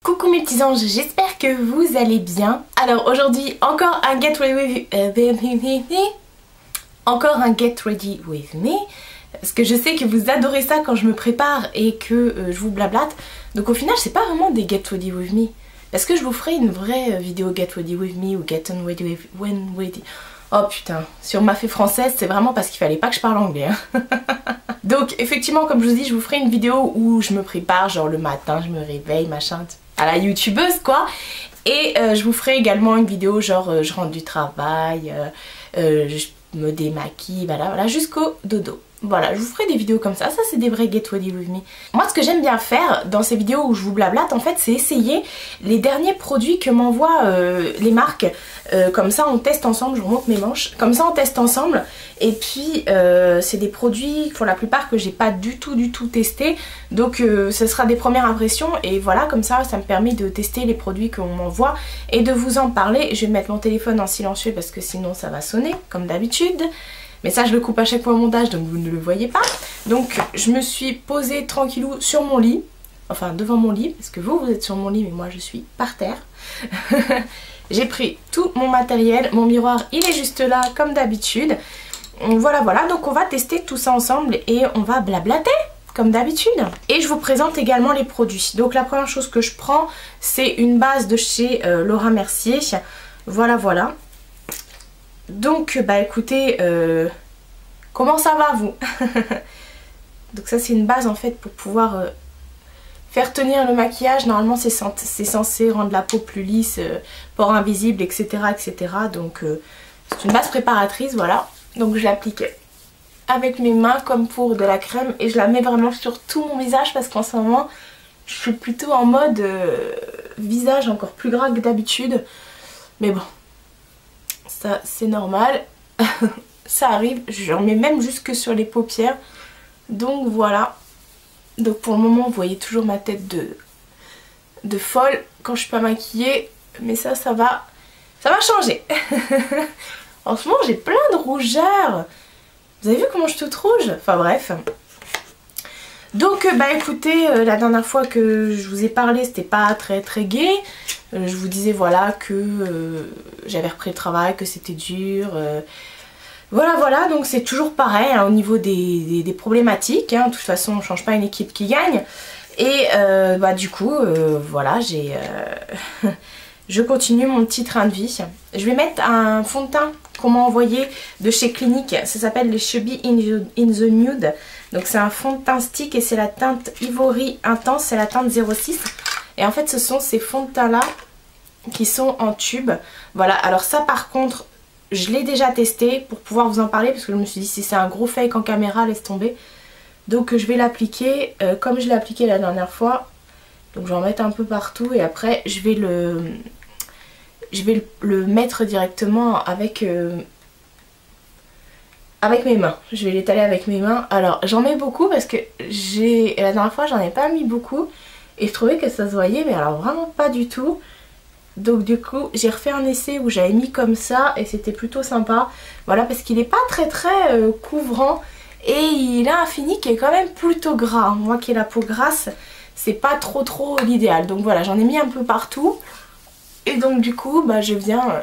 Coucou mes petits anges, j'espère que vous allez bien. Alors aujourd'hui encore un Get Ready With Me. Parce que je sais que vous adorez ça quand je me prépare et que je vous blablate. Donc au final c'est pas vraiment des Get Ready With Me. Parce que je vous ferai une vraie vidéo Get Ready With Me ou Get On Ready With When Ready. Oh putain, sur ma fée française c'est vraiment parce qu'il fallait pas que je parle anglais hein. Donc effectivement comme je vous dis je vous ferai une vidéo où je me prépare, genre le matin je me réveille machin, à la youtubeuse quoi. Et je vous ferai également une vidéo genre je rentre du travail, je me démaquille, voilà jusqu'au dodo. Voilà, je vous ferai des vidéos comme ça c'est des vrais Get Ready With Me. Moi ce que j'aime bien faire dans ces vidéos où je vous blablate en fait c'est essayer les derniers produits que m'envoient les marques. Comme ça on teste ensemble, je vous montre mes manches, comme ça on teste ensemble. Et puis c'est des produits pour la plupart que j'ai pas du tout testé. Donc ce sera des premières impressions et voilà, comme ça me permet de tester les produits qu'on m'envoie et de vous en parler. Je vais mettre mon téléphone en silencieux parce que sinon ça va sonner comme d'habitude. Mais ça je le coupe à chaque fois au montage donc vous ne le voyez pas. Donc je me suis posée tranquillou sur mon lit. Enfin devant mon lit parce que vous êtes sur mon lit mais moi je suis par terre. J'ai pris tout mon matériel, mon miroir il est juste là comme d'habitude. Voilà donc on va tester tout ça ensemble et on va blablater comme d'habitude. Et je vous présente également les produits. Donc la première chose que je prends c'est une base de chez Laura Mercier. Voilà. Donc bah écoutez, comment ça va vous? Donc ça c'est une base en fait pour pouvoir faire tenir le maquillage. Normalement c'est censé rendre la peau plus lisse, pores invisibles etc. Donc c'est une base préparatrice, voilà. Donc je l'applique avec mes mains comme pour de la crème et je la mets vraiment sur tout mon visage parce qu'en ce moment je suis plutôt en mode visage encore plus gras que d'habitude. Mais bon, ça c'est normal, ça arrive, j'en mets même jusque sur les paupières. Donc voilà. Donc pour le moment vous voyez toujours ma tête de folle quand je suis pas maquillée. Mais ça va changer. En ce moment j'ai plein de rougeur. Vous avez vu comment je suis toute rouge? Enfin bref. Donc bah écoutez, la dernière fois que je vous ai parlé c'était pas très gai. Je vous disais voilà que j'avais repris le travail, que c'était dur. Voilà, donc c'est toujours pareil hein, au niveau des problématiques. Hein. De toute façon on change pas une équipe qui gagne. Et bah du coup voilà, je continue mon petit train de vie. Je vais mettre un fond de teint qu'on m'a envoyé de chez Clinique. Ça s'appelle les Chubby in the Nude. Donc c'est un fond de teint stick et c'est la teinte Ivory Intense, c'est la teinte 06. Et en fait ce sont ces fonds de teint là qui sont en tube. Voilà, alors ça par contre je l'ai déjà testé pour pouvoir vous en parler parce que je me suis dit si c'est un gros fake en caméra laisse tomber. Donc je vais l'appliquer comme je l'ai appliqué la dernière fois. Donc je vais en mettre un peu partout et après je vais le mettre directement avec mes mains. Je vais l'étaler avec mes mains. Alors j'en mets beaucoup parce que la dernière fois j'en ai pas mis beaucoup et je trouvais que ça se voyait mais alors vraiment pas du tout. Donc du coup j'ai refait un essai où j'avais mis comme ça et c'était plutôt sympa. Voilà, parce qu'il n'est pas très couvrant et il a un fini qui est quand même plutôt gras. Moi qui ai la peau grasse c'est pas trop l'idéal. Donc voilà, j'en ai mis un peu partout. Et donc du coup bah, je viens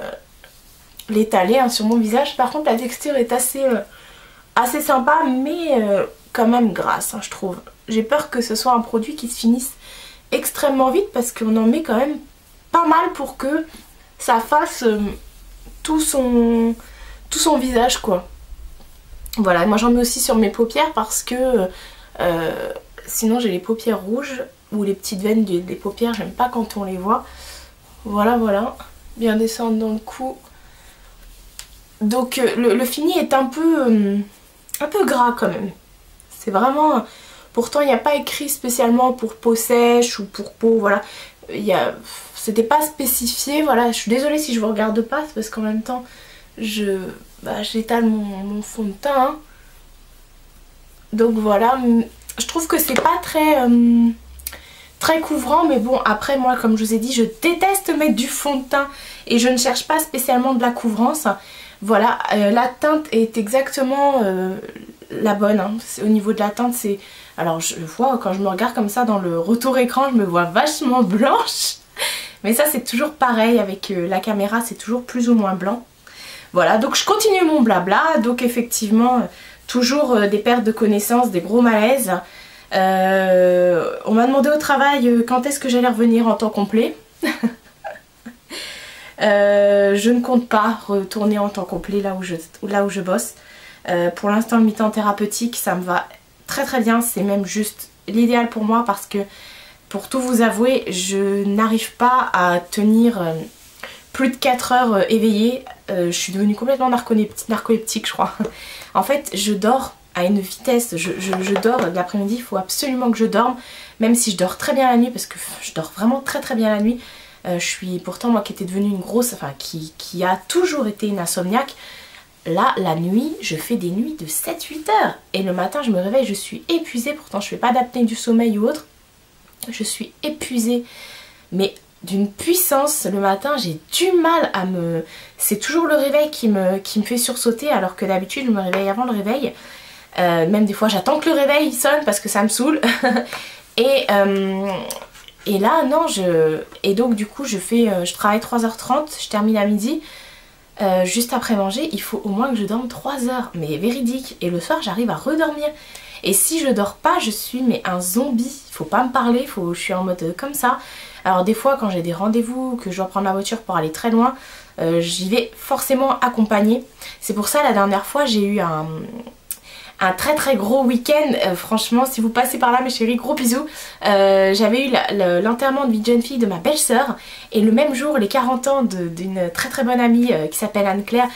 l'étaler hein, sur mon visage. Par contre la texture est assez sympa mais quand même grasse hein, je trouve. J'ai peur que ce soit un produit qui se finisse extrêmement vite parce qu'on en met quand même pas mal pour que ça fasse tout son visage quoi. Voilà, moi j'en mets aussi sur mes paupières parce que sinon j'ai les paupières rouges ou les petites veines des paupières, j'aime pas quand on les voit. Voilà, bien descendre dans le cou. Donc le fini est un peu gras quand même. C'est vraiment... Pourtant il n'y a pas écrit spécialement pour peau sèche ou pour peau, voilà. C'était pas spécifié, voilà. Je suis désolée si je vous regarde pas, c'est parce qu'en même temps j'étale mon fond de teint. Hein. Donc voilà, je trouve que c'est pas très couvrant, mais bon après moi comme je vous ai dit je déteste mettre du fond de teint et je ne cherche pas spécialement de la couvrance. Voilà, la teinte est exactement la bonne hein. Au niveau de la teinte c'est... Alors je vois quand je me regarde comme ça dans le retour écran je me vois vachement blanche. Mais ça c'est toujours pareil avec la caméra, c'est toujours plus ou moins blanc. Voilà, donc je continue mon blabla. Donc effectivement, toujours des pertes de connaissances, des gros malaises. On m'a demandé au travail quand est-ce que j'allais revenir en temps complet. Je ne compte pas retourner en temps complet là où je bosse. Pour l'instant le mi-temps thérapeutique ça me va très très bien, c'est même juste l'idéal pour moi parce que pour tout vous avouer je n'arrive pas à tenir plus de 4 heures éveillée. Je suis devenue complètement narcoleptique je crois. En fait je dors à une vitesse, je dors l'après-midi, il faut absolument que je dorme, même si je dors très bien la nuit parce que je dors vraiment très très bien la nuit. Je suis pourtant moi qui étais devenue une grosse, enfin qui a toujours été une insomniaque. Là la nuit je fais des nuits de 7-8 heures et le matin je me réveille, je suis épuisée, pourtant je fais pas d'apnée du sommeil ou autre. Je suis épuisée mais d'une puissance le matin, j'ai du mal à me... C'est toujours le réveil qui me fait sursauter alors que d'habitude je me réveille avant le réveil. Même des fois j'attends que le réveil sonne parce que ça me saoule. Et là non et donc du coup je travaille 3h30, je termine à midi. Juste après manger il faut au moins que je dorme 3 heures, mais véridique. Et le soir j'arrive à redormir. Et si je dors pas je suis mais un zombie, faut pas me parler, je suis en mode comme ça. Alors des fois quand j'ai des rendez-vous, que je dois prendre la voiture pour aller très loin, j'y vais forcément accompagnée. C'est pour ça la dernière fois j'ai eu un très très gros week-end. Franchement si vous passez par là mes chéris, gros bisous. J'avais eu l'enterrement de vie de jeune fille de ma belle-sœur et le même jour les 40 ans d'une très très bonne amie qui s'appelle Anne-Claire,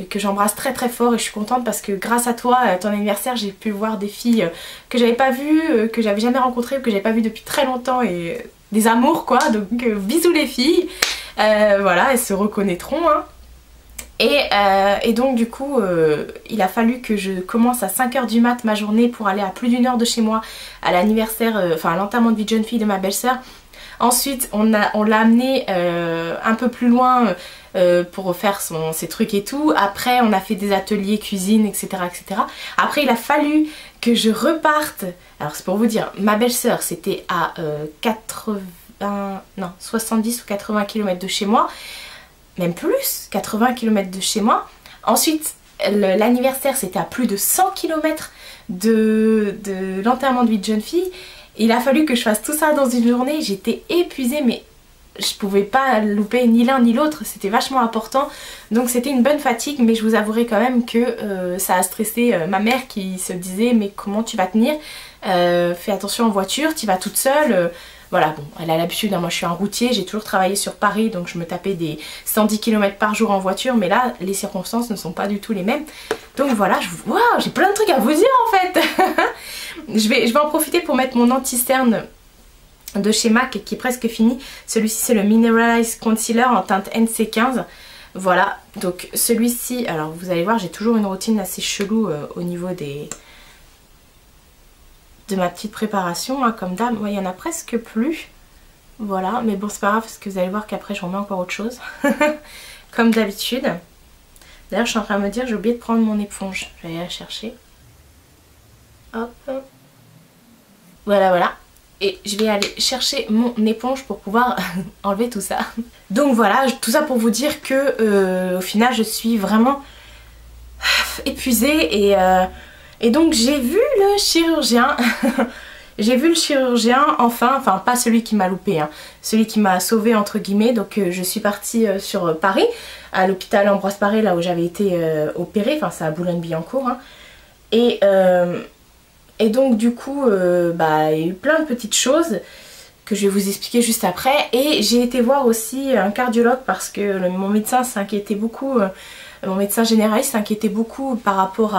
que j'embrasse très très fort. Et je suis contente parce que grâce à toi, à ton anniversaire, j'ai pu voir des filles que j'avais pas vues, que j'avais jamais rencontrées, que j'avais pas vues depuis très longtemps, et des amours quoi. Donc bisous les filles. Voilà, elles se reconnaîtront hein. Et donc du coup il a fallu que je commence à 5 h du mat ma journée pour aller à plus d'1 heure de chez moi à l'anniversaire, enfin à l'enterrement de vie de jeune fille de ma belle-sœur. Ensuite on l'a amené un peu plus loin pour faire ses trucs et tout. Après on a fait des ateliers cuisine etc etc. Après il a fallu que je reparte. Alors c'est pour vous dire, ma belle-sœur c'était à 70 ou 80 km de chez moi. Même plus, 80 km de chez moi. Ensuite, l'anniversaire c'était à plus de 100 km de l'enterrement de vie de jeune fille. Il a fallu que je fasse tout ça dans une journée. J'étais épuisée mais je pouvais pas louper ni l'un ni l'autre. C'était vachement important. Donc c'était une bonne fatigue, mais je vous avouerai quand même que ça a stressé ma mère qui se disait mais comment tu vas tenir, fais attention en voiture, tu vas toute seule. Voilà, bon, elle a l'habitude, hein, moi je suis un routier, j'ai toujours travaillé sur Paris, donc je me tapais des 110 km par jour en voiture, mais là, les circonstances ne sont pas du tout les mêmes. Donc voilà, waouh, j'ai plein de trucs à vous dire en fait. je vais en profiter pour mettre mon anti-cerne de chez MAC qui est presque fini. Celui-ci c'est le Mineralized Concealer en teinte NC15. Voilà, donc celui-ci, alors vous allez voir, j'ai toujours une routine assez chelou au niveau de ma petite préparation hein, comme d'hab. Moi il y en a presque plus, voilà, mais bon c'est pas grave parce que vous allez voir qu'après j'en mets encore autre chose comme d'habitude. D'ailleurs je suis en train de me dire j'ai oublié de prendre mon éponge, je vais aller la chercher. Hop, voilà, et je vais aller chercher mon éponge pour pouvoir enlever tout ça. Donc voilà, tout ça pour vous dire que au final je suis vraiment épuisée. Et donc j'ai vu le chirurgien. J'ai vu le chirurgien enfin pas celui qui m'a loupé, hein, celui qui m'a sauvée entre guillemets. Donc je suis partie sur Paris, à l'hôpital Ambroise Paré, là où j'avais été opérée, enfin c'est à Boulogne-Billancourt. Hein. Et donc du coup, il y a eu plein de petites choses que je vais vous expliquer juste après. Et j'ai été voir aussi un cardiologue parce que mon médecin s'inquiétait beaucoup... Mon médecin généraliste s'inquiétait beaucoup par rapport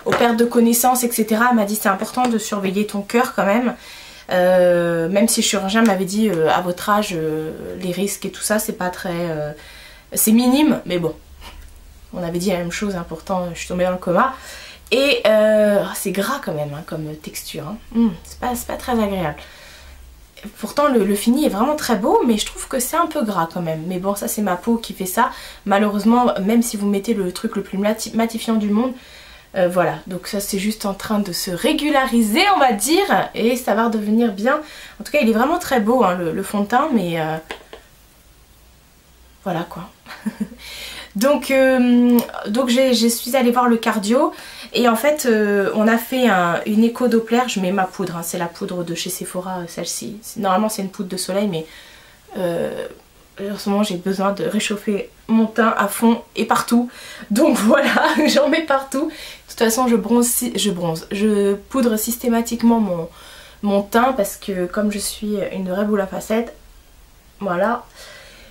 aux pertes de connaissances, etc. Elle m'a dit c'est important de surveiller ton cœur quand même. Même si le chirurgien m'avait dit à votre âge, les risques et tout ça, c'est pas très... c'est minime, mais bon. On avait dit la même chose, hein, pourtant je suis tombée dans le coma. Et c'est gras quand même, hein, comme texture. Hein. C'est pas très agréable. Pourtant le fini est vraiment très beau, mais je trouve que c'est un peu gras quand même. Mais bon, ça c'est ma peau qui fait ça. Malheureusement, même si vous mettez le truc le plus matifiant du monde, voilà. Donc ça c'est juste en train de se régulariser on va dire, et ça va redevenir bien. En tout cas il est vraiment très beau hein, le fond de teint, mais voilà quoi. Donc je suis allée voir le cardio et en fait on a fait une écho Doppler. Je mets ma poudre, hein, c'est la poudre de chez Sephora, celle-ci. Normalement c'est une poudre de soleil mais en ce moment j'ai besoin de réchauffer mon teint à fond et partout. Donc voilà, j'en mets partout. De toute façon je poudre systématiquement mon teint parce que comme je suis une vraie boule à facettes, voilà.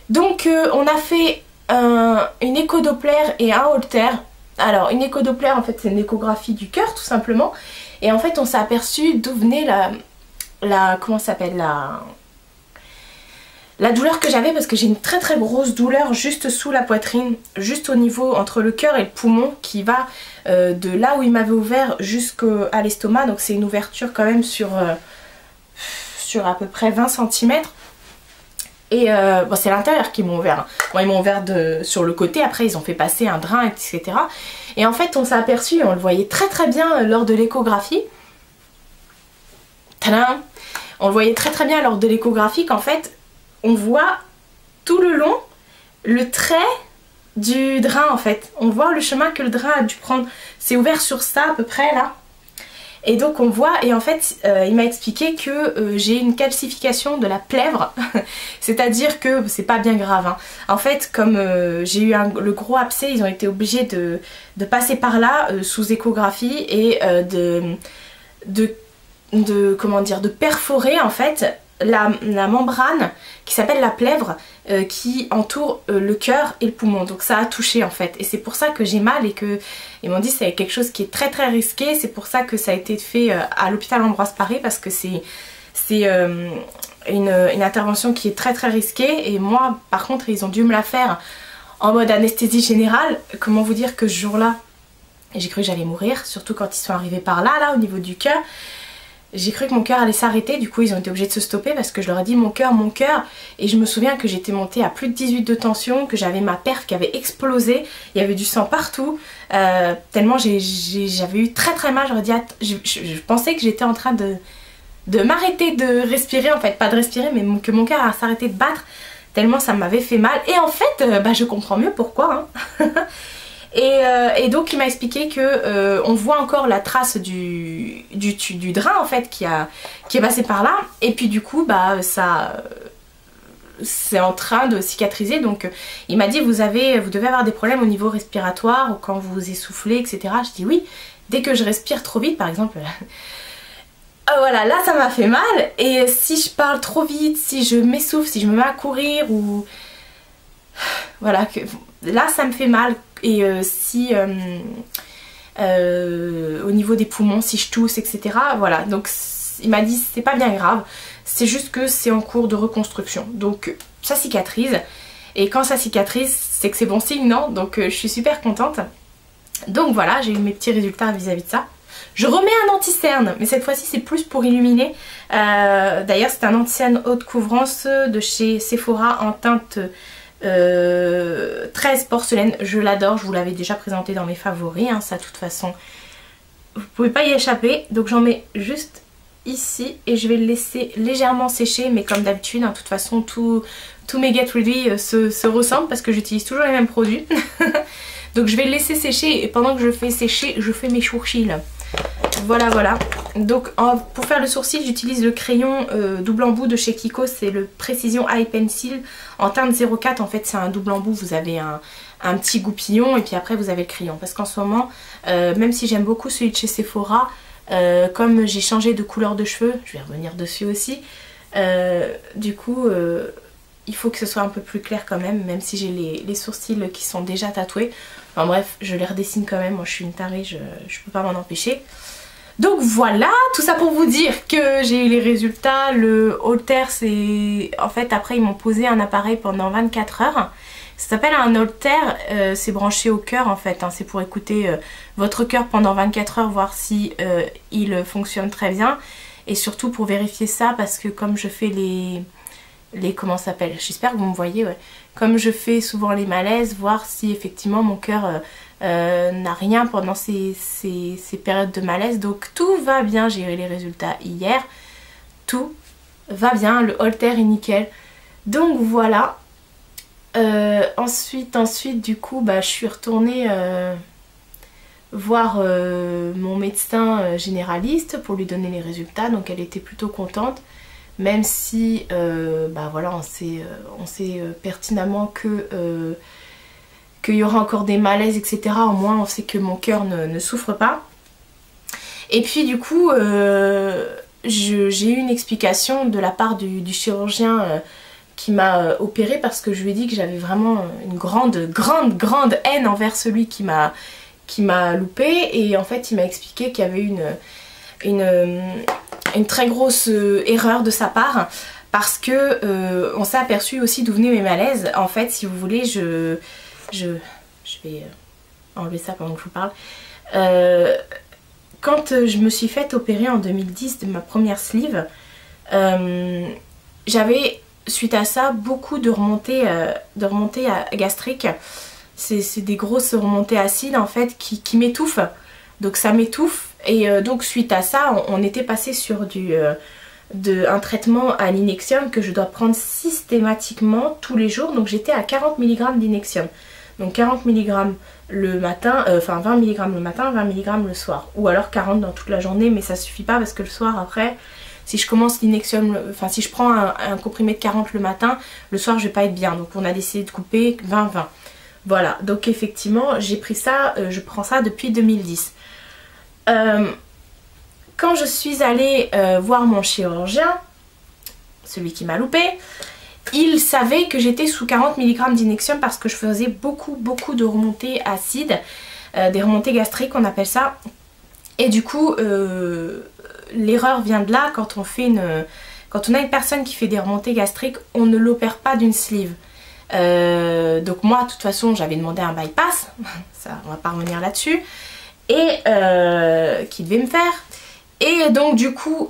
Donc on a fait une écho Doppler et un Holter. Alors une écho Doppler en fait c'est une échographie du cœur tout simplement. Et en fait on s'est aperçu d'où venait comment ça s'appelle, la douleur que j'avais, parce que j'ai une très très grosse douleur juste sous la poitrine, juste au niveau entre le cœur et le poumon qui va de là où il m'avait ouvert jusqu'à l'estomac. Donc c'est une ouverture quand même sur à peu près 20 cm. Et bon, c'est l'intérieur qui m'ont ouvert. Bon, ils m'ont ouvert sur le côté, après ils ont fait passer un drain, etc. Et en fait on s'est aperçu, et on le voyait très très bien lors de l'échographie. Tadam! On le voyait très très bien lors de l'échographie qu'en fait on voit tout le long le trait du drain en fait. On voit le chemin que le drain a dû prendre. C'est ouvert sur ça à peu près là. Et donc on voit, et en fait il m'a expliqué que j'ai une calcification de la plèvre, c'est-à-dire que c'est pas bien grave, hein. En fait comme j'ai eu le gros abcès, ils ont été obligés de passer par là sous échographie et comment dire, de perforer en fait la membrane qui s'appelle la plèvre qui entoure le cœur et le poumon. Donc ça a touché en fait, et c'est pour ça que j'ai mal, et que ils m'ont dit c'est quelque chose qui est très très risqué. C'est pour ça que ça a été fait à l'hôpital Ambroise Paré, parce que c'est une intervention qui est très très risquée. Et moi par contre ils ont dû me la faire en mode anesthésie générale. Comment vous dire que ce jour-là j'ai cru que j'allais mourir, surtout quand ils sont arrivés par là au niveau du cœur. J'ai cru que mon cœur allait s'arrêter, du coup ils ont été obligés de se stopper parce que je leur ai dit mon cœur, et je me souviens que j'étais montée à plus de 18 de tension, que j'avais ma perf qui avait explosé, il y avait du sang partout, tellement j'avais eu très très mal. J'aurais dit, je pensais que j'étais en train de m'arrêter de respirer, en fait pas de respirer mais que mon cœur a s'arrêté de battre, tellement ça m'avait fait mal. Et en fait je comprends mieux pourquoi, hein. Et donc il m'a expliqué que on voit encore la trace du drain en fait qui est passé par là, et puis du coup ça c'est en train de cicatriser. Donc il m'a dit vous devez avoir des problèmes au niveau respiratoire, ou quand vous essoufflez, etc. Je dis oui, dès que je respire trop vite par exemple. Voilà, là ça m'a fait mal, et si je parle trop vite, si je m'essouffle, si je me mets à courir, ou voilà, là ça me fait mal. Et si au niveau des poumons, si je tousse, etc. Voilà, donc il m'a dit c'est pas bien grave, c'est juste que c'est en cours de reconstruction. Donc ça cicatrise, et quand ça cicatrise c'est que c'est bon signe, non? Donc je suis super contente. Donc voilà, j'ai eu mes petits résultats vis-à-vis de ça. Je remets un anti-cerne, mais cette fois-ci c'est plus pour illuminer. D'ailleurs c'est un anti-cerne haute couvrance de chez Sephora en teinte 13 porcelaine. Je l'adore, je vous l'avais déjà présenté dans mes favoris, hein, ça de toute façon vous pouvez pas y échapper. Donc j'en mets juste ici et je vais le laisser légèrement sécher, mais comme d'habitude, hein, de toute façon tous mes Get Ready se ressemblent parce que j'utilise toujours les mêmes produits. Donc je vais le laisser sécher, et pendant que je le fais sécher, je fais mes sourcils. Voilà, voilà. Donc pour faire le sourcil, j'utilise le crayon double embout de chez Kiko. C'est le Precision Eye Pencil en teinte 04. En fait c'est un double embout, vous avez un petit goupillon et puis après vous avez le crayon. Parce qu'en ce moment, même si j'aime beaucoup celui de chez Sephora, comme j'ai changé de couleur de cheveux, je vais revenir dessus aussi, du coup il faut que ce soit un peu plus clair quand même, même si j'ai les sourcils qui sont déjà tatoués. Enfin bref, je les redessine quand même, moi je suis une tarée, je peux pas m'en empêcher. Donc voilà, tout ça pour vous dire que j'ai eu les résultats. Le Holter, c'est... En fait après ils m'ont posé un appareil pendant 24 heures. Ça s'appelle un Holter, c'est branché au cœur en fait, hein. C'est pour écouter votre cœur pendant 24 heures, voir si il fonctionne très bien. Et surtout pour vérifier ça, parce que comme je fais comment ça s'appelle, j'espère que vous me voyez, ouais. Comme je fais souvent les malaises, voir si effectivement mon cœur n'a rien pendant ces périodes de malaise. Donc tout va bien, j'ai eu les résultats hier, tout va bien, le Holter est nickel. Donc voilà, Ensuite du coup bah, je suis retournée voir mon médecin généraliste pour lui donner les résultats, donc elle était plutôt contente, même si bah voilà, on sait pertinemment que qu'il y aura encore des malaises, etc. Au moins on sait que mon cœur ne souffre pas. Et puis du coup j'ai eu une explication de la part du chirurgien qui m'a opérée, parce que je lui ai dit que j'avais vraiment une grande haine envers celui qui m'a loupé, et en fait il m'a expliqué qu'il y avait une très grosse erreur de sa part, parce que on s'est aperçu aussi d'où venaient mes malaises. En fait, si vous voulez, je vais enlever ça pendant que je vous parle. Quand je me suis fait opérer en 2010 de ma première sleeve, j'avais suite à ça beaucoup de remontées gastriques. C'est des grosses remontées acides en fait qui m'étouffent. Donc ça m'étouffe, et donc suite à ça on était passé sur un traitement à l'inexium que je dois prendre systématiquement tous les jours. Donc j'étais à 40 mg d'inexium. Donc 40 mg le matin, enfin 20 mg le matin, 20 mg le soir. Ou alors 40 dans toute la journée, mais ça suffit pas parce que le soir après, si je commence l'inexium, enfin si je prends un comprimé de 40 le matin, le soir je vais pas être bien. Donc on a décidé de couper 20-20. Voilà, donc effectivement j'ai pris ça, je prends ça depuis 2010. Quand je suis allée voir mon chirurgien, celui qui m'a loupé, il savait que j'étais sous 40 mg d'inexium parce que je faisais beaucoup de remontées acides, des remontées gastriques on appelle ça. Et du coup l'erreur vient de là. Quand on a une personne qui fait des remontées gastriques, on ne l'opère pas d'une sleeve. Donc moi de toute façon j'avais demandé un bypass, ça on va pas revenir là-dessus, et qui devait me faire. Et donc du coup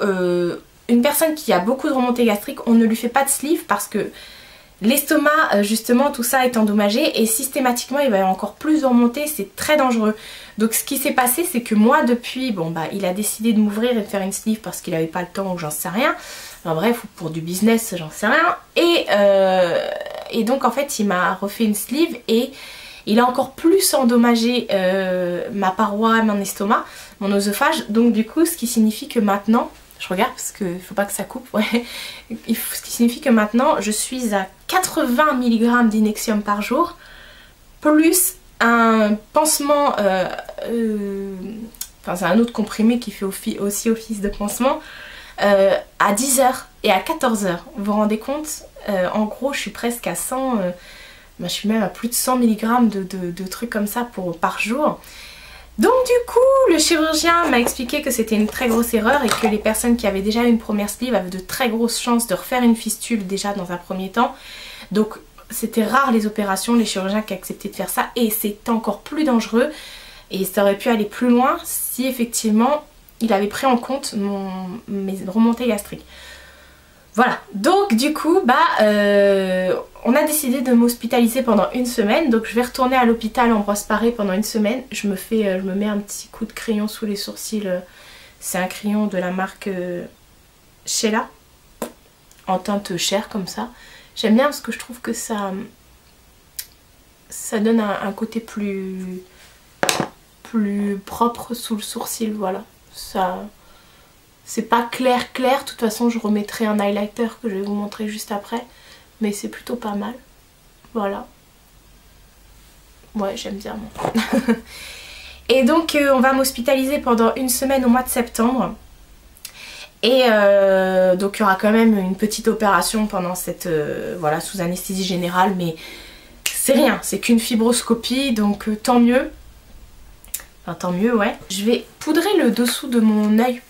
une personne qui a beaucoup de remontées gastriques, on ne lui fait pas de sleeve parce que l'estomac justement tout ça est endommagé, et systématiquement il va y avoir encore plus de remontées, c'est très dangereux. Donc ce qui s'est passé, c'est que moi depuis, bon bah il a décidé de m'ouvrir et de faire une sleeve parce qu'il avait pas le temps ou j'en sais rien. Enfin bref, ou pour du business, j'en sais rien. Et donc en fait il m'a refait une sleeve et il a encore plus endommagé ma paroi, mon estomac, mon œsophage. Donc du coup ce qui signifie que maintenant, je regarde parce qu'il faut pas que ça coupe, ouais. Ce qui signifie que maintenant je suis à 80 mg d'inexium par jour, plus un pansement, enfin c'est un autre comprimé qui fait aussi office de pansement, à 10h et à 14h. Vous vous rendez compte? En gros je suis presque à 100, je suis même à plus de 100 mg de trucs comme ça par jour. Donc du coup le chirurgien m'a expliqué que c'était une très grosse erreur et que les personnes qui avaient déjà une première sleeve avaient de très grosses chances de refaire une fistule déjà dans un premier temps. Donc c'était rare les opérations, les chirurgiens qui acceptaient de faire ça, et c'est encore plus dangereux et ça aurait pu aller plus loin si effectivement il avait pris en compte mes remontées gastriques. Voilà, donc du coup on a décidé de m'hospitaliser pendant une semaine. Donc je vais retourner à l'hôpital Ambroise Paré pendant une semaine. Je me mets un petit coup de crayon sous les sourcils. C'est un crayon de la marque Sheila, en teinte chair comme ça. J'aime bien parce que je trouve que ça donne un côté plus propre sous le sourcil, voilà. Ça, c'est pas clair, de toute façon je remettrai un highlighter que je vais vous montrer juste après, mais c'est plutôt pas mal, voilà. Ouais, j'aime bien moi. Et donc on va m'hospitaliser pendant une semaine au mois de septembre. Et donc il y aura quand même une petite opération pendant cette, voilà, sous anesthésie générale, mais c'est rien, c'est qu'une fibroscopie, donc tant mieux. Enfin tant mieux, ouais. Je vais poudrer le dessous de mon œil.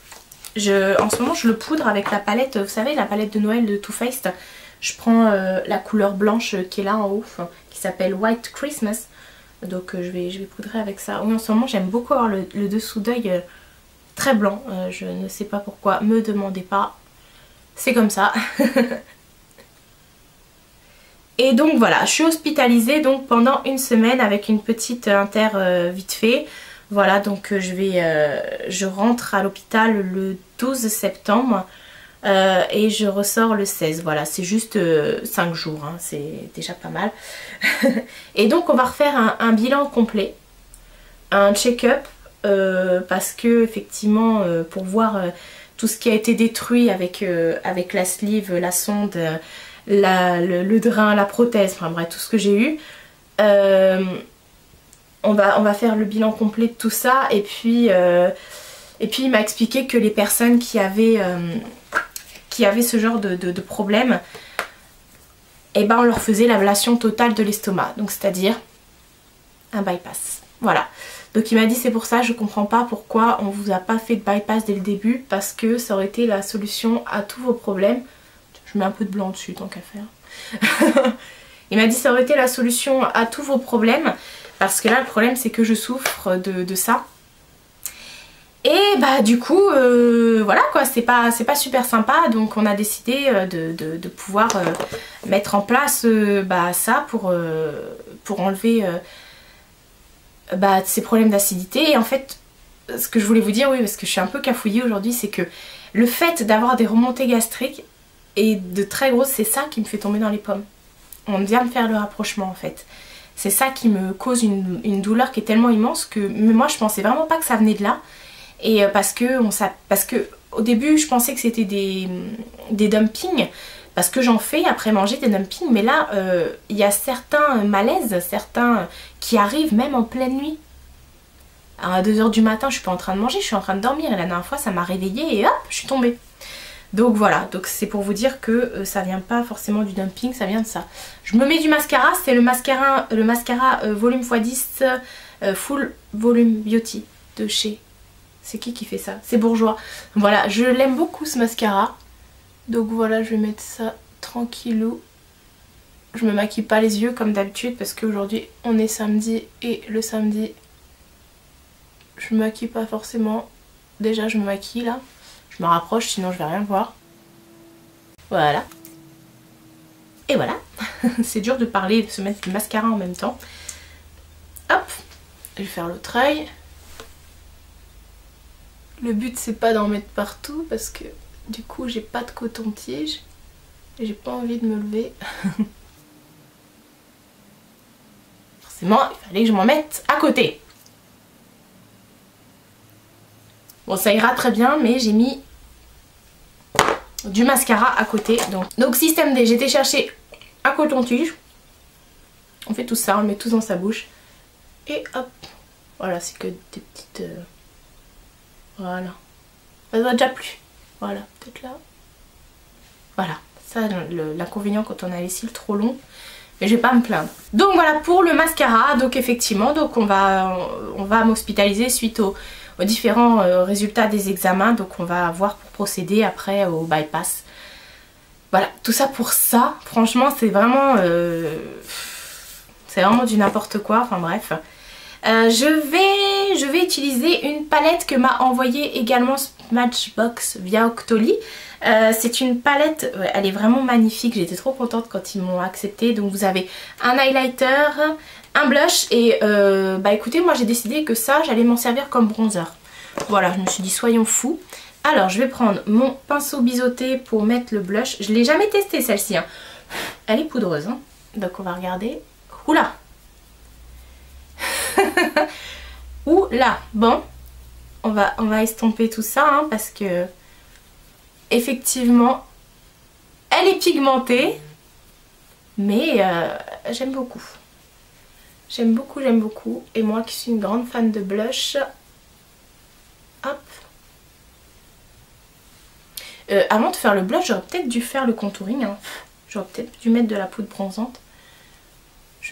En ce moment je le poudre avec la palette, vous savez, la palette de Noël de Too Faced. Je prends la couleur blanche qui est là en haut, qui s'appelle White Christmas. Donc je vais poudrer avec ça. Oui, en ce moment j'aime beaucoup avoir le dessous d'œil très blanc. Je ne sais pas pourquoi, me demandez pas. C'est comme ça. Et donc voilà, je suis hospitalisée donc pendant une semaine avec une petite inter vite fait. Voilà, donc je rentre à l'hôpital le 12 septembre. et je ressors le 16. Voilà, c'est juste 5 jours, hein, c'est déjà pas mal. Et donc on va refaire un bilan complet, un check-up, parce que effectivement pour voir tout ce qui a été détruit avec la sleeve, la sonde, le drain, la prothèse, enfin bref, tout ce que j'ai eu. On va faire le bilan complet de tout ça, et puis il m'a expliqué que les personnes qui avaient ce genre de problème, et ben on leur faisait l'ablation totale de l'estomac, donc c'est-à-dire un bypass. Voilà. Donc il m'a dit c'est pour ça, je comprends pas pourquoi on vous a pas fait de bypass dès le début, parce que ça aurait été la solution à tous vos problèmes. Je mets un peu de blanc dessus tant qu'à faire. Il m'a dit ça aurait été la solution à tous vos problèmes, parce que là le problème c'est que je souffre de ça. Et bah du coup voilà quoi, c'est pas super sympa, donc on a décidé de pouvoir mettre en place ça pour enlever ces problèmes d'acidité. Et en fait ce que je voulais vous dire, oui, parce que je suis un peu cafouillée aujourd'hui, c'est que le fait d'avoir des remontées gastriques et de très grosses, c'est ça qui me fait tomber dans les pommes. On vient de faire le rapprochement en fait. C'est ça qui me cause une douleur qui est tellement immense que moi je pensais vraiment pas que ça venait de là. Et parce que au début je pensais que c'était des dumpings, parce que j'en fais après manger des dumpings, mais là il y a certains malaises, certains qui arrivent même en pleine nuit. À 2 h du matin, je suis pas en train de manger, je suis en train de dormir, et la dernière fois ça m'a réveillée et hop, je suis tombée. Donc voilà, donc c'est pour vous dire que ça vient pas forcément du dumping, ça vient de ça. Je me mets du mascara, c'est le mascara Volume x10 Full Volume Beauty de chez... C'est qui fait ça? C'est Bourjois. Voilà, je l'aime beaucoup ce mascara. Donc voilà, je vais mettre ça tranquillou. Je me maquille pas les yeux comme d'habitude parce qu'aujourd'hui on est samedi, et le samedi je me maquille pas forcément. Déjà je me maquille là. Je me rapproche sinon je vais rien voir. Voilà. Et voilà. C'est dur de parler et de se mettre du mascara en même temps. Hop. Je vais faire l'autre œil. Le but c'est pas d'en mettre partout parce que du coup j'ai pas de coton-tige et j'ai pas envie de me lever. Forcément il fallait que je m'en mette à côté. Bon ça ira très bien, mais j'ai mis du mascara à côté. Donc système D, j'ai été chercher un coton-tige. On fait tout ça, on le met tous dans sa bouche. Et hop. Voilà, c'est que des petites... Voilà. Ça doit déjà plus. Voilà, peut-être là. Voilà. Ça, l'inconvénient quand on a les cils trop longs. Mais je vais pas me plaindre. Donc voilà pour le mascara. Donc effectivement, donc on va m'hospitaliser suite aux différents résultats des examens. Donc on va voir pour procéder après au bypass. Voilà, tout ça pour ça. Franchement, c'est vraiment du n'importe quoi. Enfin bref. Je vais utiliser une palette que m'a envoyée également Smashbox via Octoly. C'est une palette, elle est vraiment magnifique, j'étais trop contente quand ils m'ont accepté. Donc vous avez un highlighter, un blush et écoutez, moi j'ai décidé que ça j'allais m'en servir comme bronzer. Voilà, je me suis dit soyons fous. Alors je vais prendre mon pinceau biseauté pour mettre le blush. Je l'ai jamais testé celle-ci, hein. Elle est poudreuse, hein. Donc on va regarder. Oula. Oula, bon, on va estomper tout ça, hein, parce que effectivement elle est pigmentée, mais j'aime beaucoup. J'aime beaucoup, et moi qui suis une grande fan de blush, hop. Avant de faire le blush, j'aurais peut-être dû faire le contouring, hein. J'aurais peut-être dû mettre de la poudre bronzante.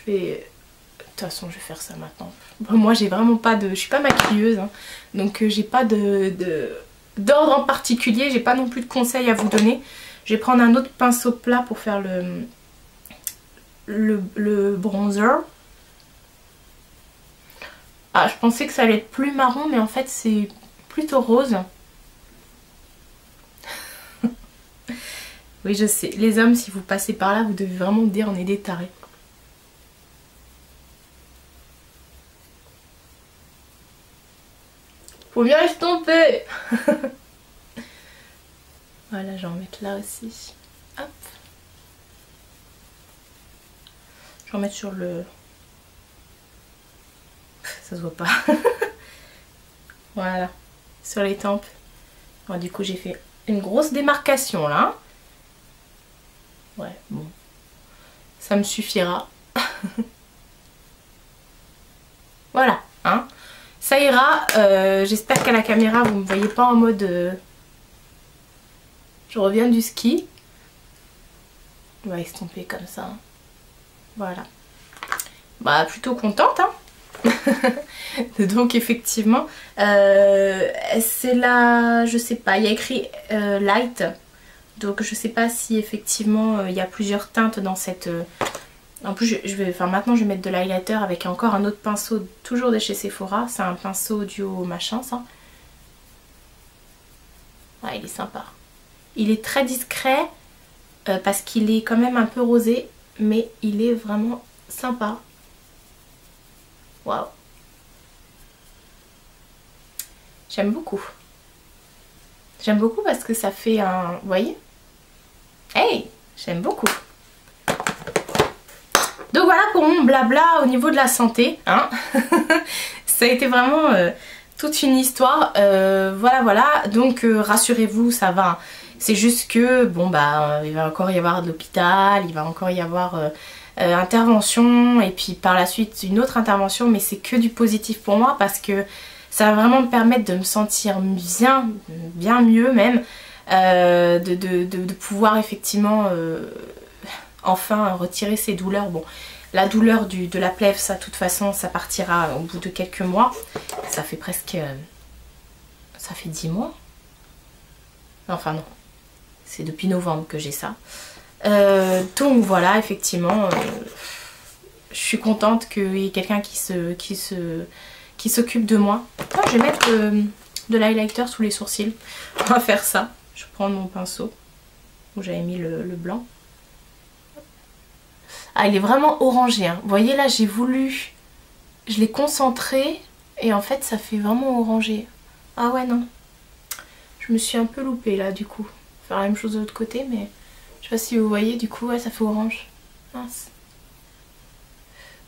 De toute façon je vais faire ça maintenant. Bon, moi j'ai vraiment pas de... Je suis pas maquilleuse, hein, donc j'ai pas d'ordre en particulier, j'ai pas non plus de conseils à vous donner. Je vais prendre un autre pinceau plat pour faire le bronzer. Ah, je pensais que ça allait être plus marron, mais en fait c'est plutôt rose. Oui je sais, les hommes si vous passez par là vous devez vraiment dire on est des tarés. Faut bien estomper. Voilà, je vais en mettre là aussi. Hop. Je vais en mettre sur le... Ça se voit pas. Voilà, sur les tempes. Bon, du coup, j'ai fait une grosse démarcation là. Ouais, bon. Ça me suffira. Voilà, hein. Ça ira. J'espère qu'à la caméra, vous ne me voyez pas en mode... Je reviens du ski. On va estomper comme ça. Voilà. Bah, plutôt contente, hein. Donc effectivement c'est là, je sais pas, il y a écrit light, donc je sais pas si effectivement il y a plusieurs teintes dans cette en plus je vais, enfin maintenant je vais mettre de l'highlighter avec encore un autre pinceau, toujours de chez Sephora, c'est un pinceau duo machin ça. Ah, il est sympa, il est très discret parce qu'il est quand même un peu rosé, mais il est vraiment sympa. Waouh, j'aime beaucoup. J'aime beaucoup parce que ça fait un... Vous voyez? Hey, j'aime beaucoup. Donc voilà pour mon blabla au niveau de la santé. Hein. Ça a été vraiment toute une histoire. Voilà. Donc rassurez-vous, ça va. C'est juste que, bon bah, il va encore y avoir de l'hôpital, il va encore y avoir... intervention et puis par la suite une autre intervention, mais c'est que du positif pour moi parce que ça va vraiment me permettre de me sentir bien mieux même, de pouvoir effectivement enfin retirer ces douleurs. Bon, la douleur de la plèvre, ça de toute façon ça partira au bout de quelques mois, ça fait presque ça fait 10 mois, enfin non, c'est depuis novembre que j'ai ça. Donc voilà, effectivement, je suis contente qu'il y ait quelqu'un qui s'occupe de moi. Oh, je vais mettre de l'highlighter sous les sourcils. On va faire ça. Je vais prendre mon pinceau où j'avais mis le blanc. Ah, il est vraiment orangé. Hein. Vous voyez là, j'ai voulu... Je l'ai concentré et en fait, ça fait vraiment orangé. Ah ouais, non. Je me suis un peu loupée là, du coup. Faire la même chose de l'autre côté, mais... Je sais pas si vous voyez, du coup, ouais, ça fait orange. Mince.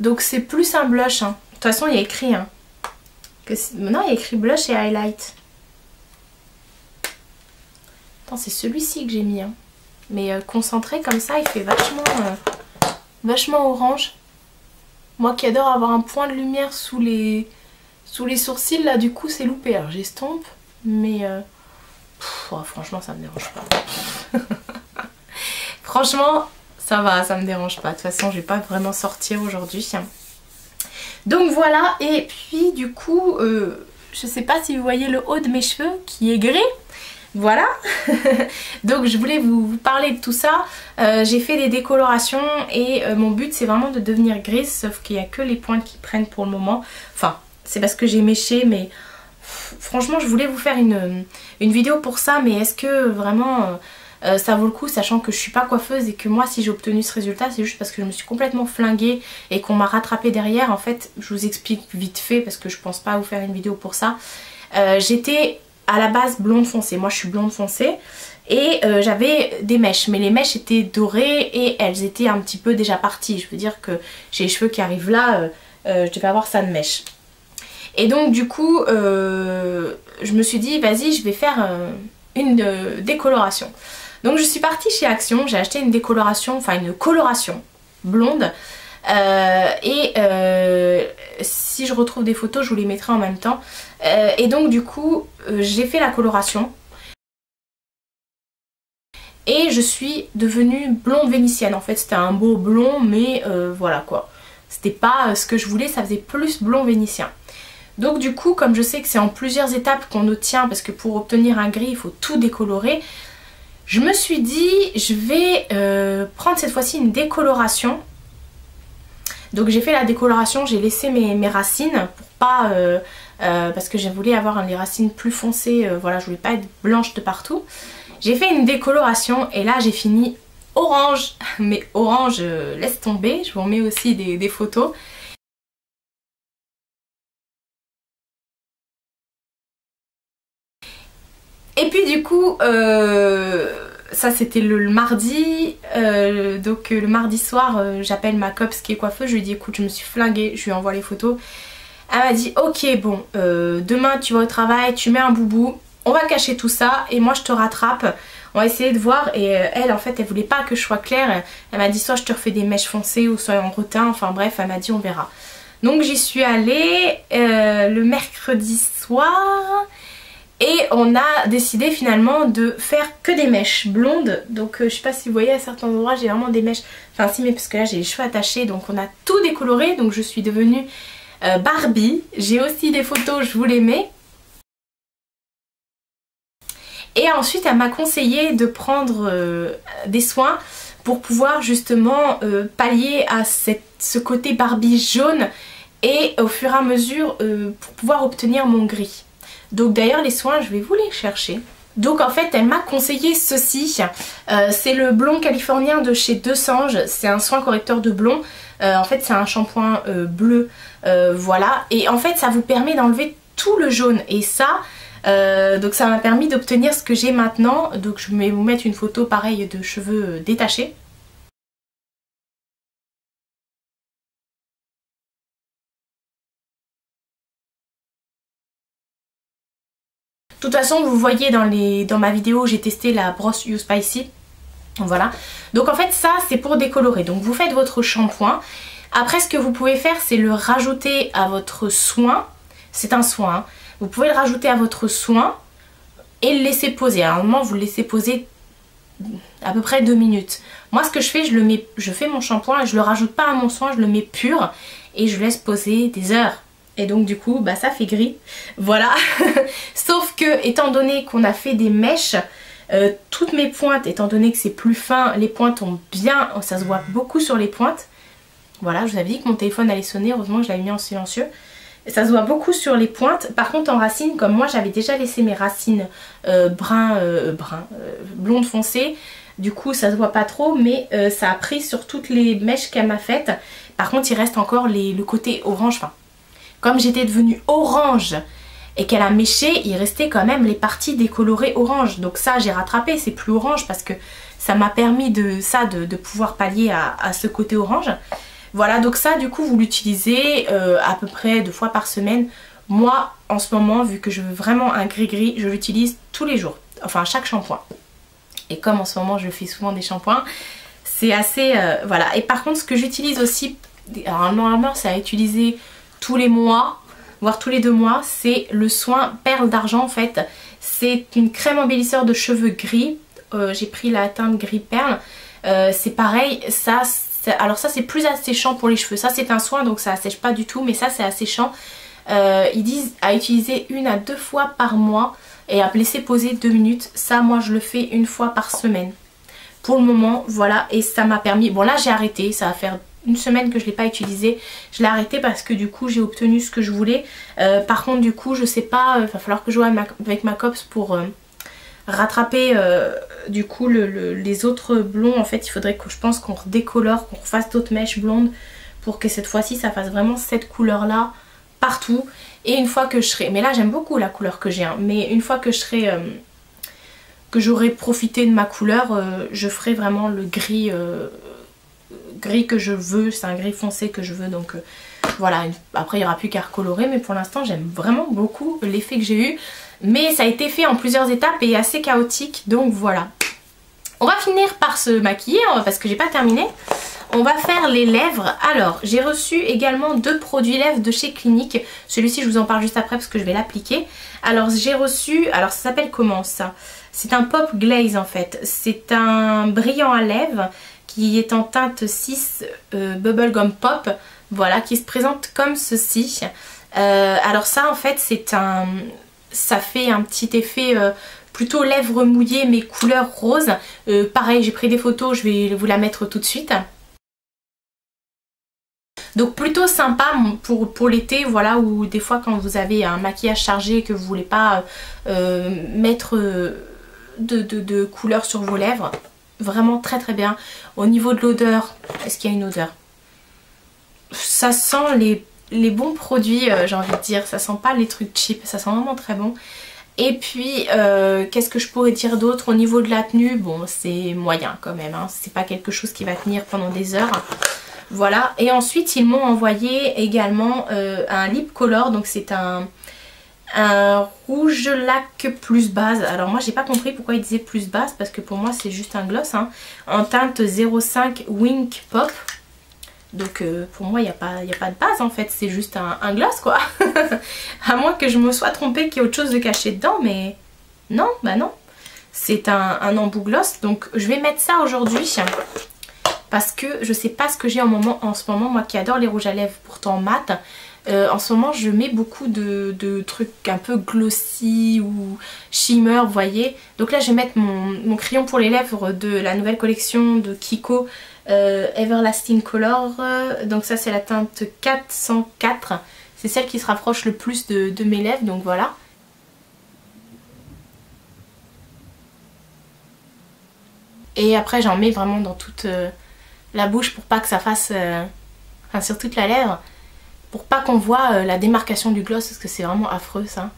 Donc c'est plus un blush. Hein. De toute façon, il y a écrit. Hein, que non, il y a écrit blush et highlight. Attends, c'est celui-ci que j'ai mis. Hein. Mais concentré comme ça, il fait vachement orange. Moi qui adore avoir un point de lumière sous les sourcils, là, du coup, c'est loupé. Alors j'estompe, mais oh, franchement, ça me dérange pas. Franchement, ça va, ça me dérange pas. De toute façon, je vais pas vraiment sortir aujourd'hui. Donc voilà, et puis du coup, je sais pas si vous voyez le haut de mes cheveux qui est gris. Voilà. Donc je voulais vous parler de tout ça. J'ai fait des décolorations et mon but c'est vraiment de devenir grise, sauf qu'il n'y a que les pointes qui prennent pour le moment. Enfin, c'est parce que j'ai méché, mais franchement, je voulais vous faire une vidéo pour ça, mais est-ce que vraiment... ça vaut le coup, sachant que je suis pas coiffeuse et que moi si j'ai obtenu ce résultat c'est juste parce que je me suis complètement flinguée et qu'on m'a rattrapé derrière. En fait, je vous explique vite fait parce que je pense pas vous faire une vidéo pour ça. J'étais à la base blonde foncée, moi je suis blonde foncée et j'avais des mèches, mais les mèches étaient dorées et elles étaient un petit peu déjà parties. Je veux dire que j'ai les cheveux qui arrivent là, je devais avoir ça de mèche. Et donc du coup je me suis dit vas-y, je vais faire une décoloration. Donc je suis partie chez Action, j'ai acheté une décoloration, enfin une coloration blonde. Si je retrouve des photos, je vous les mettrai en même temps. Et donc du coup, j'ai fait la coloration. Et je suis devenue blonde vénitienne. En fait, c'était un beau blond, mais voilà quoi. C'était pas ce que je voulais, ça faisait plus blond vénitien. Donc du coup, comme je sais que c'est en plusieurs étapes qu'on obtient, parce que pour obtenir un gris, il faut tout décolorer, je me suis dit, je vais prendre cette fois-ci une décoloration. Donc j'ai fait la décoloration, j'ai laissé mes racines pour pas... parce que je voulais avoir les racines plus foncées, voilà, je voulais pas être blanche de partout. J'ai fait une décoloration et là j'ai fini orange, mais orange, laisse tomber, je vous remets aussi des photos. Et puis du coup, ça c'était le mardi, donc le mardi soir, j'appelle ma copse qui est coiffeuse, je lui dis écoute je me suis flinguée, je lui envoie les photos. Elle m'a dit ok bon, demain tu vas au travail, tu mets un boubou, on va cacher tout ça et moi je te rattrape. On va essayer de voir et elle en fait elle voulait pas que je sois claire. Elle m'a dit soit je te refais des mèches foncées ou soit en rotin, enfin bref elle m'a dit on verra. Donc j'y suis allée le mercredi soir et on a décidé finalement de faire que des mèches blondes. Donc je sais pas si vous voyez à certains endroits j'ai vraiment des mèches, enfin si mais parce que là j'ai les cheveux attachés donc on a tout décoloré. Donc je suis devenue Barbie. J'ai aussi des photos, je vous les mets. Et ensuite elle m'a conseillé de prendre des soins pour pouvoir justement pallier à ce côté Barbie jaune et au fur et à mesure pour pouvoir obtenir mon gris. Donc d'ailleurs les soins je vais vous les chercher. Donc en fait elle m'a conseillé ceci, c'est le blond californien de chez Desange, c'est un soin correcteur de blond, en fait c'est un shampoing bleu, voilà, et en fait ça vous permet d'enlever tout le jaune et ça... donc ça m'a permis d'obtenir ce que j'ai maintenant. Donc je vais vous mettre une photo pareille de cheveux détachés. De toute façon vous voyez dans ma vidéo j'ai testé la brosse You Spicy. Voilà. Donc en fait ça c'est pour décolorer. Donc vous faites votre shampoing. Après ce que vous pouvez faire c'est le rajouter à votre soin. C'est un soin hein. Vous pouvez le rajouter à votre soin et le laisser poser. À un moment vous le laissez poser à peu près 2 minutes. Moi ce que je fais, je fais mon shampoing et je le rajoute pas à mon soin, je le mets pur et je laisse poser des heures. Et donc du coup bah ça fait gris. Voilà. Sauf que étant donné qu'on a fait des mèches, toutes mes pointes, étant donné que c'est plus fin, les pointes ont bien, ça se voit beaucoup sur les pointes. Voilà, je vous avais dit que mon téléphone allait sonner, heureusement que je l'avais mis en silencieux. Ça se voit beaucoup sur les pointes. Par contre en racines, comme moi j'avais déjà laissé mes racines blondes foncées, du coup ça se voit pas trop, mais ça a pris sur toutes les mèches qu'elle m'a faites. Par contre il reste encore le côté orange. Enfin, comme j'étais devenue orange et qu'elle a méché, il restait quand même les parties décolorées orange. Donc ça j'ai rattrapé, c'est plus orange parce que ça m'a permis de pouvoir pallier à ce côté orange. Voilà, donc ça du coup vous l'utilisez à peu près 2 fois par semaine. Moi en ce moment, vu que je veux vraiment un gris-gris, je l'utilise tous les jours, enfin à chaque shampoing. Et comme en ce moment je fais souvent des shampoings, c'est assez... voilà, et par contre ce que j'utilise aussi, alors normalement c'est à utiliser tous les mois, voire tous les 2 mois, c'est le soin perle d'argent en fait. C'est une crème embellisseur de cheveux gris, j'ai pris la teinte gris perle, c'est pareil, ça... Alors ça c'est plus asséchant pour les cheveux, ça c'est un soin donc ça assèche pas du tout, mais ça c'est asséchant. Ils disent à utiliser 1 à 2 fois par mois et à laisser poser 2 minutes. Ça moi je le fais 1 fois par semaine pour le moment, voilà. Et ça m'a permis, bon là j'ai arrêté, ça va faire 1 semaine que je l'ai pas utilisé. Je l'ai arrêté parce que du coup j'ai obtenu ce que je voulais. Par contre du coup je sais pas, il va falloir que je joue avec ma copse pour... rattraper du coup les autres blonds. En fait il faudrait que je pense qu'on redécolore, qu'on refasse d'autres mèches blondes pour que cette fois-ci ça fasse vraiment cette couleur là partout. Et une fois que je serai, mais là j'aime beaucoup la couleur que j'ai hein, mais une fois que je serai que j'aurai profité de ma couleur, je ferai vraiment le gris gris que je veux. C'est un gris foncé que je veux, donc voilà. Après il n'y aura plus qu'à recolorer, mais pour l'instant j'aime vraiment beaucoup l'effet que j'ai eu. Mais ça a été fait en plusieurs étapes et assez chaotique, donc voilà. On va finir par se maquiller parce que j'ai pas terminé. On va faire les lèvres. Alors j'ai reçu également 2 produits lèvres de chez Clinique. Celui-ci je vous en parle juste après parce que je vais l'appliquer. Alors j'ai reçu, alors ça s'appelle comment ça? C'est un Pop Glaze en fait. C'est un brillant à lèvres qui est en teinte 6 Bubblegum Pop. Voilà, qui se présente comme ceci. Alors ça en fait c'est un... ça fait un petit effet plutôt lèvres mouillées mais couleur rose. Pareil j'ai pris des photos, je vais vous la mettre tout de suite. Donc plutôt sympa pour l'été, voilà, ou des fois quand vous avez un maquillage chargé et que vous voulez pas mettre de couleur sur vos lèvres. Vraiment très très bien. Au niveau de l'odeur, est-ce qu'il y a une odeur? Ça sent les bons produits, j'ai envie de dire. Ça sent pas les trucs cheap, ça sent vraiment très bon. Et puis qu'est-ce que je pourrais dire d'autre au niveau de la tenue? Bon, c'est moyen quand même, hein. C'est pas quelque chose qui va tenir pendant des heures. Voilà, et ensuite ils m'ont envoyé également un lip color, donc c'est un rouge lac plus base. Alors moi j'ai pas compris pourquoi il disait plus base, parce que pour moi c'est juste un gloss, hein, en teinte 05 Wink Pop. Donc pour moi il n'y a pas de base en fait, c'est juste un gloss quoi. À moins que je me sois trompée qu'il y ait autre chose de caché dedans, mais non, bah non. C'est un embout gloss, donc je vais mettre ça aujourd'hui. Parce que je sais pas ce que j'ai en ce moment, moi qui adore les rouges à lèvres pourtant mat. En ce moment je mets beaucoup de trucs un peu glossy ou shimmer, vous voyez. Donc là je vais mettre mon crayon pour les lèvres de la nouvelle collection de Kiko, Everlasting Color. Donc ça c'est la teinte 404. C'est celle qui se rapproche le plus de mes lèvres, donc voilà. Et après j'en mets vraiment dans toute la bouche pour pas que ça fasse... enfin sur toute la lèvre. Pour pas qu'on voit la démarcation du gloss, parce que c'est vraiment affreux ça.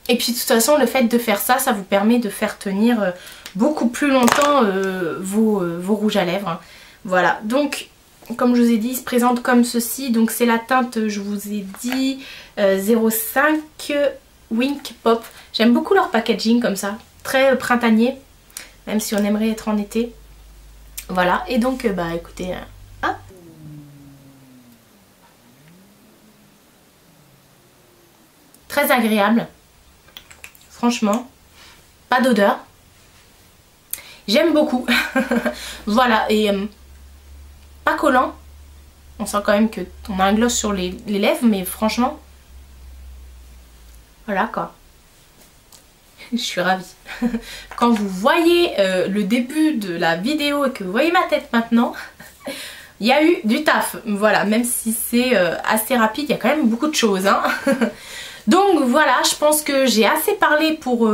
Et puis de toute façon le fait de faire ça, ça vous permet de faire tenir beaucoup plus longtemps vos rouges à lèvres, hein. Voilà, donc comme je vous ai dit, il se présente comme ceci. Donc c'est la teinte, je vous ai dit, 05 Wink Pop. J'aime beaucoup leur packaging comme ça, très printanier, même si on aimerait être en été. Voilà, et donc bah écoutez, hop. Très agréable, franchement, pas d'odeur, j'aime beaucoup. Voilà, et pas collant, on sent quand même qu'on a un gloss sur les lèvres, mais franchement, voilà quoi. Je suis ravie. Quand vous voyez le début de la vidéo et que vous voyez ma tête maintenant, il y a eu du taf. Voilà, même si c'est assez rapide, il y a quand même beaucoup de choses, hein. Donc voilà, je pense que j'ai assez parlé pour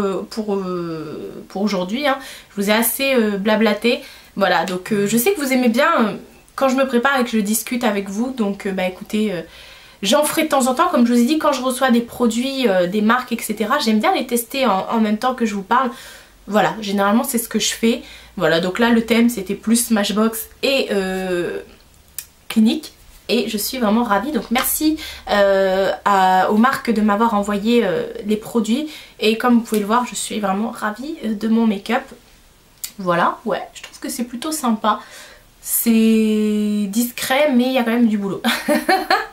aujourd'hui, hein. Je vous ai assez blablaté. Voilà, donc je sais que vous aimez bien quand je me prépare et que je discute avec vous. Donc bah écoutez, j'en ferai de temps en temps. Comme je vous ai dit, quand je reçois des produits, des marques, etc. J'aime bien les tester en même temps que je vous parle. Voilà, généralement c'est ce que je fais. Voilà, donc là le thème c'était plus Smashbox et Clinique. Et je suis vraiment ravie, donc merci aux marques de m'avoir envoyé les produits. Et comme vous pouvez le voir, je suis vraiment ravie de mon make-up. Voilà, ouais, je trouve que c'est plutôt sympa. C'est discret, mais il y a quand même du boulot.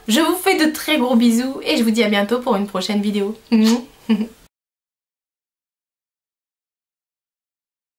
Je vous fais de très gros bisous et je vous dis à bientôt pour une prochaine vidéo.